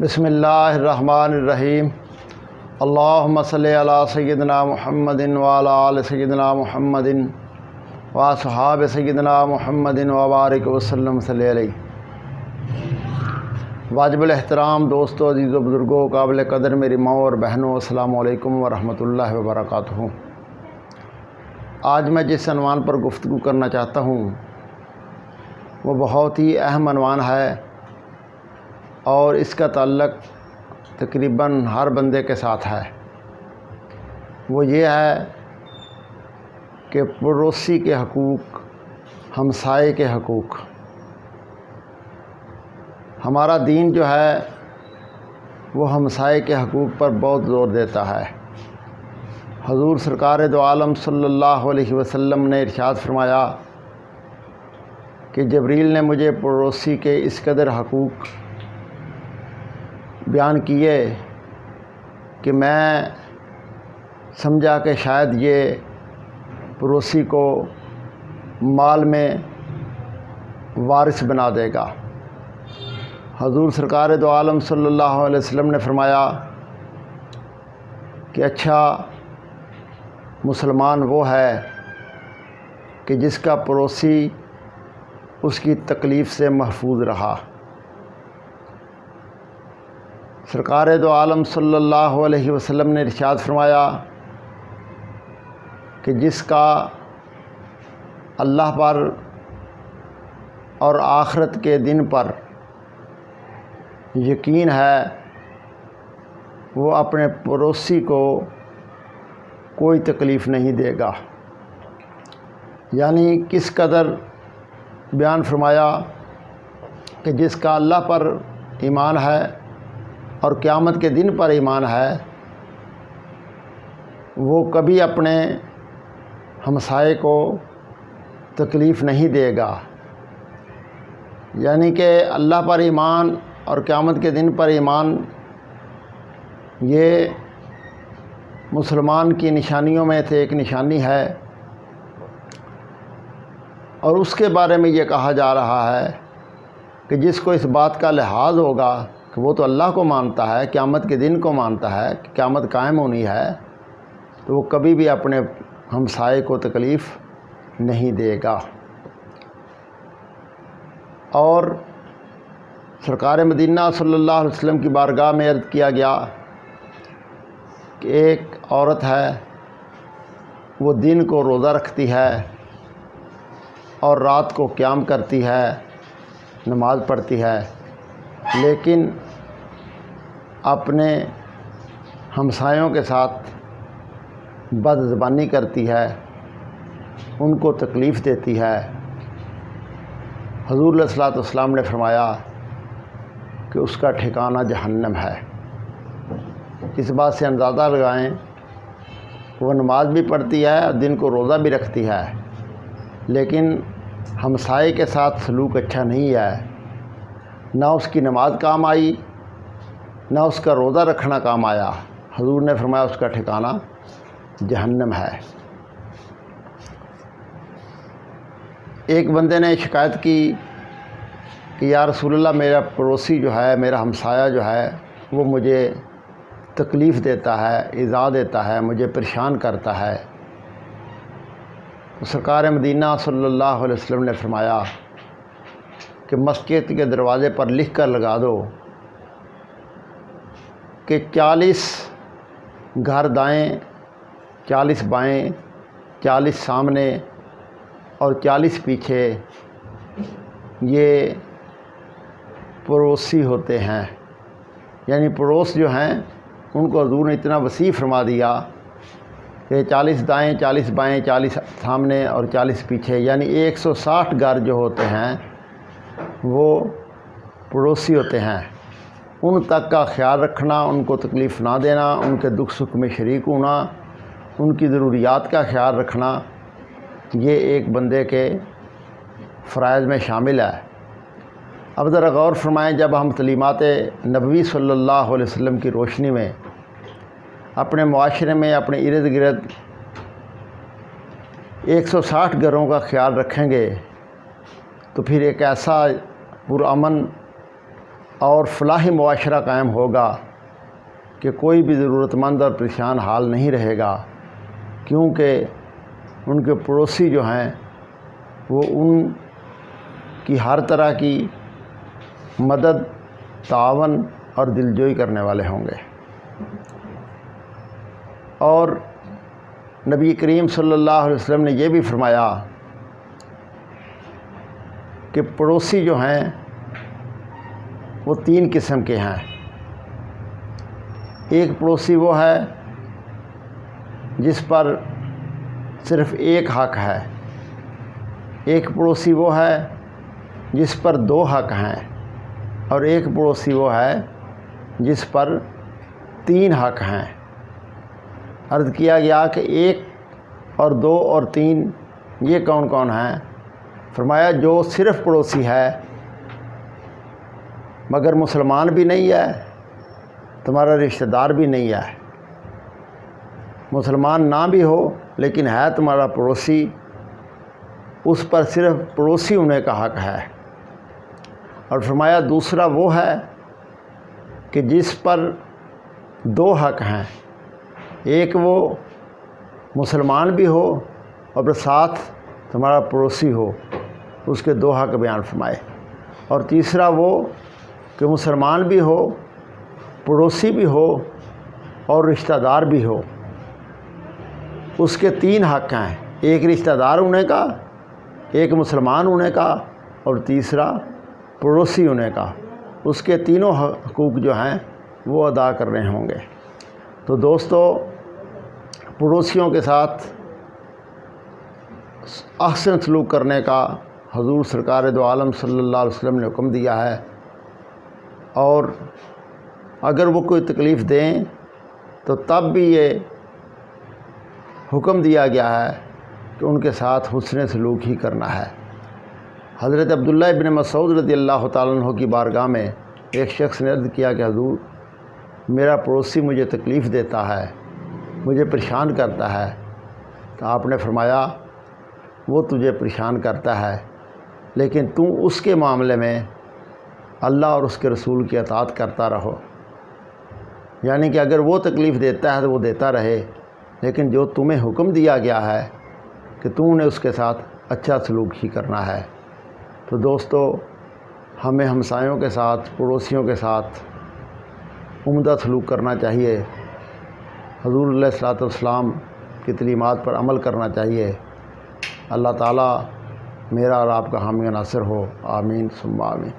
بسم اللہ الرحمن الرحیم اللہم صلی علی سیدنا محمد وعلی آل سیدنا محمد واصحاب سیدنا محمد وبارک وسلم صلی علیہ۔ واجب الاحترام دوستو، عزیز و بزرگوں، قابل قدر میری ماں اور بہنوں، السلام علیکم ورحمۃ اللہ وبرکاتہ۔ آج میں جس عنوان پر گفتگو کرنا چاہتا ہوں وہ بہت ہی اہم عنوان ہے اور اس کا تعلق تقریباً ہر بندے کے ساتھ ہے۔ وہ یہ ہے کہ پڑوسی کے حقوق، ہمسائے کے حقوق۔ ہمارا دین جو ہے وہ ہمسائے کے حقوق پر بہت زور دیتا ہے۔ حضور سرکار دو عالم صلی اللہ علیہ وسلم نے ارشاد فرمایا کہ جبریل نے مجھے پڑوسی کے اس قدر حقوق بیان کیے کہ میں سمجھا کہ شاید یہ پڑوسی کو مال میں وارث بنا دے گا۔ حضور سرکار دو عالم صلی اللہ علیہ وسلم نے فرمایا کہ اچھا مسلمان وہ ہے کہ جس کا پڑوسی اس کی تکلیف سے محفوظ رہا۔ سرکار دو عالم صلی اللہ علیہ وسلم نے ارشاد فرمایا کہ جس کا اللہ پر اور آخرت کے دن پر یقین ہے وہ اپنے پڑوسی کو کوئی تکلیف نہیں دے گا۔ یعنی کس قدر بیان فرمایا کہ جس کا اللہ پر ایمان ہے اور قیامت کے دن پر ایمان ہے وہ کبھی اپنے ہمسائے کو تکلیف نہیں دے گا۔ یعنی کہ اللہ پر ایمان اور قیامت کے دن پر ایمان یہ مسلمان کی نشانیوں میں سے ایک نشانی ہے، اور اس کے بارے میں یہ کہا جا رہا ہے کہ جس کو اس بات کا لحاظ ہوگا کہ وہ تو اللہ کو مانتا ہے، قیامت کے دن کو مانتا ہے کہ قیامت قائم ہونی ہے، تو وہ کبھی بھی اپنے ہمسائے کو تکلیف نہیں دے گا۔ اور سرکار مدینہ صلی اللہ علیہ وسلم کی بارگاہ میں عرض کیا گیا کہ ایک عورت ہے، وہ دن کو روزہ رکھتی ہے اور رات کو قیام کرتی ہے، نماز پڑھتی ہے، لیکن اپنے ہمسایوں کے ساتھ بد زبانی کرتی ہے، ان کو تکلیف دیتی ہے۔ حضور علیہ الصلوۃ والسلام نے فرمایا کہ اس کا ٹھکانہ جہنم ہے۔ اس بات سے اندازہ لگائیں وہ نماز بھی پڑھتی ہے اور دن کو روزہ بھی رکھتی ہے، لیکن ہمسائے کے ساتھ سلوک اچھا نہیں ہے، نہ اس کی نماز کام آئی نہ اس کا روزہ رکھنا کام آیا۔ حضور نے فرمایا اس کا ٹھکانہ جہنم ہے۔ ایک بندے نے شکایت کی کہ یا رسول اللہ، میرا پڑوسی جو ہے، میرا ہمسایہ جو ہے، وہ مجھے تکلیف دیتا ہے، ایذا دیتا ہے، مجھے پریشان کرتا ہے۔ سرکار مدینہ صلی اللہ علیہ وسلم نے فرمایا کہ مسجد کے دروازے پر لکھ کر لگا دو کہ 40 گھر دائیں، 40 بائیں، 40 سامنے اور 40 پیچھے یہ پڑوسی ہوتے ہیں۔ یعنی پڑوس جو ہیں ان کو حضور نے اتنا وسیع فرما دیا کہ 40 دائیں، 40 بائیں، 40 سامنے اور 40 پیچھے، یعنی 160 گھر جو ہوتے ہیں وہ پڑوسی ہوتے ہیں۔ ان تک کا خیال رکھنا، ان کو تکلیف نہ دینا، ان کے دکھ سکھ میں شریک ہونا، ان کی ضروریات کا خیال رکھنا، یہ ایک بندے کے فرائض میں شامل ہے۔ اب ذرا غور فرمائیں، جب ہم تعلیمات نبوی صلی اللہ علیہ وسلم کی روشنی میں اپنے معاشرے میں، اپنے ارد گرد 160 گھروں کا خیال رکھیں گے تو پھر ایک ایسا پرامن اور فلاحی معاشرہ قائم ہوگا کہ کوئی بھی ضرورت مند اور پریشان حال نہیں رہے گا، کیونکہ ان کے پڑوسی جو ہیں وہ ان کی ہر طرح کی مدد، تعاون اور دلجوئی کرنے والے ہوں گے۔ اور نبی کریم صلی اللہ علیہ وسلم نے یہ بھی فرمایا کہ پڑوسی جو ہیں وہ 3 قسم کے ہیں۔ ایک پڑوسی وہ ہے جس پر صرف ایک حق ہے، ایک پڑوسی وہ ہے جس پر 2 حق ہیں، اور ایک پڑوسی وہ ہے جس پر 3 حق ہیں۔ عرض کیا گیا کہ 1 اور 2 اور 3 یہ کون کون ہیں؟ فرمایا جو صرف پڑوسی ہے مگر مسلمان بھی نہیں ہے، تمہارا رشتہ دار بھی نہیں ہے، مسلمان نہ بھی ہو لیکن ہے تمہارا پڑوسی، اس پر صرف پڑوسی ہونے کا حق ہے۔ اور فرمایا دوسرا وہ ہے کہ جس پر 2 حق ہیں، ایک وہ مسلمان بھی ہو اور ساتھ تمہارا پڑوسی ہو، اس کے 2 حق بیان فرمائے۔ اور تیسرا وہ کہ مسلمان بھی ہو، پڑوسی بھی ہو اور رشتہ دار بھی ہو، اس کے 3 حق ہیں، ایک رشتہ دار ہونے کا، ایک مسلمان ہونے کا اور تیسرا پڑوسی ہونے کا۔ اس کے تینوں حقوق جو ہیں وہ ادا کرنے ہوں گے۔ تو دوستو، پڑوسیوں کے ساتھ احسن سلوک کرنے کا حضور سرکار دو عالم صلی اللہ علیہ وسلم نے حکم دیا ہے، اور اگر وہ کوئی تکلیف دیں تو تب بھی یہ حکم دیا گیا ہے کہ ان کے ساتھ حسن سلوک ہی کرنا ہے۔ حضرت عبداللہ ابن مسعود رضی اللہ تعالیٰ عنہ کی بارگاہ میں ایک شخص نے عرض کیا کہ حضور، میرا پڑوسی مجھے تکلیف دیتا ہے، مجھے پریشان کرتا ہے۔ تو آپ نے فرمایا وہ تجھے پریشان کرتا ہے، لیکن تم اس کے معاملے میں اللہ اور اس کے رسول کی اطاعت کرتا رہو، یعنی کہ اگر وہ تکلیف دیتا ہے تو وہ دیتا رہے، لیکن جو تمہیں حکم دیا گیا ہے کہ تم نے اس کے ساتھ اچھا سلوک ہی کرنا ہے۔ تو دوستو، ہمیں ہمسایوں کے ساتھ، پڑوسیوں کے ساتھ عمدہ سلوک کرنا چاہیے، حضور علیہ الصلوۃ والسلام کی تعلیمات پر عمل کرنا چاہیے۔ اللہ تعالیٰ میرا اور آپ کا حامی و ناصر ہو، آمین ثم آمین۔